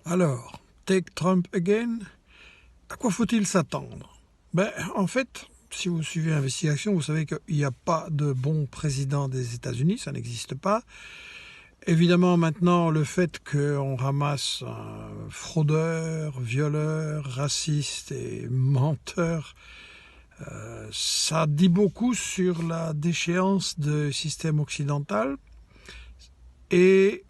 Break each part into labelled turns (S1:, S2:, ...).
S1: Alors, take Trump again, à quoi faut-il s'attendre? En fait, si vous suivez l'investigation, vous savez qu'il n'y a pas de bon président des États-Unis, ça n'existe pas. Évidemment, maintenant, le fait qu'on ramasse un fraudeur, violeur, raciste et menteur, ça dit beaucoup sur la déchéance du système occidental. Et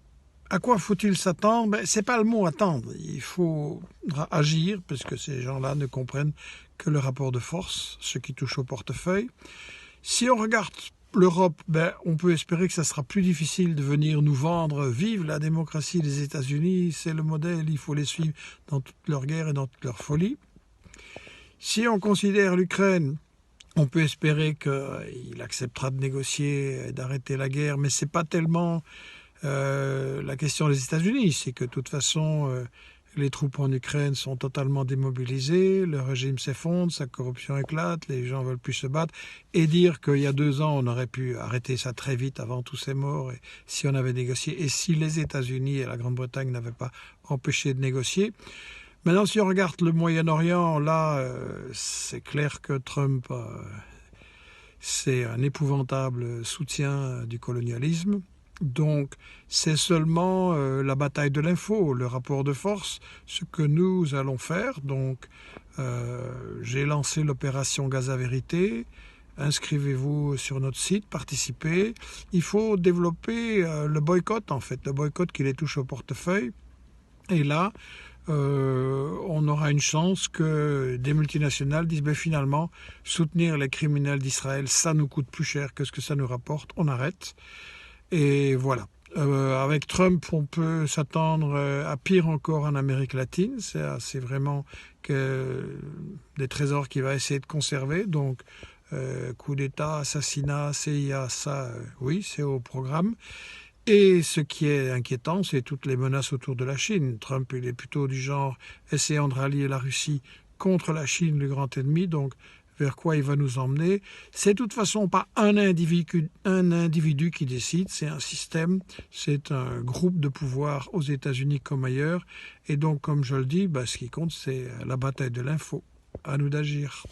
S1: à quoi faut-il s'attendre? C'est pas le mot attendre. Il faut agir parce que ces gens-là ne comprennent que le rapport de force, ce qui touche au portefeuille. Si on regarde l'Europe, on peut espérer que ça sera plus difficile de venir nous vendre vive la démocratie des États-Unis, c'est le modèle, il faut les suivre dans toute leur guerre et dans toute leur folie. Si on considère l'Ukraine, on peut espérer qu'il acceptera de négocier et d'arrêter la guerre, mais c'est pas tellement la question des États-Unis, c'est que de toute façon, les troupes en Ukraine sont totalement démobilisées, le régime s'effondre, sa corruption éclate, les gens veulent plus se battre. Et dire qu'il y a 2 ans, on aurait pu arrêter ça très vite avant tous ces morts, et si on avait négocié, et si les États-Unis et la Grande-Bretagne n'avaient pas empêché de négocier. Maintenant, si on regarde le Moyen-Orient, là, c'est clair que Trump, c'est un épouvantable soutien du colonialisme. Donc, c'est seulement la bataille de l'info, le rapport de force, ce que nous allons faire. Donc, j'ai lancé l'opération Gaza Vérité. Inscrivez-vous sur notre site, participez. Il faut développer le boycott, en fait, le boycott qui les touche au portefeuille. Et là, on aura une chance que des multinationales disent finalement, soutenir les criminels d'Israël, ça nous coûte plus cher que ce que ça nous rapporte, on arrête. Et voilà. Avec Trump, on peut s'attendre à pire encore en Amérique latine. C'est vraiment des trésors qu'il va essayer de conserver. Donc, coup d'État, assassinat, CIA, ça, oui, c'est au programme. Et ce qui est inquiétant, c'est toutes les menaces autour de la Chine. Trump, il est plutôt du genre essayant de rallier la Russie contre la Chine, le grand ennemi. Donc, vers quoi il va nous emmener. C'est de toute façon pas un individu qui décide, c'est un système, c'est un groupe de pouvoir aux États-Unis comme ailleurs. Et donc, comme je le dis, ce qui compte, c'est la bataille de l'info. À nous d'agir.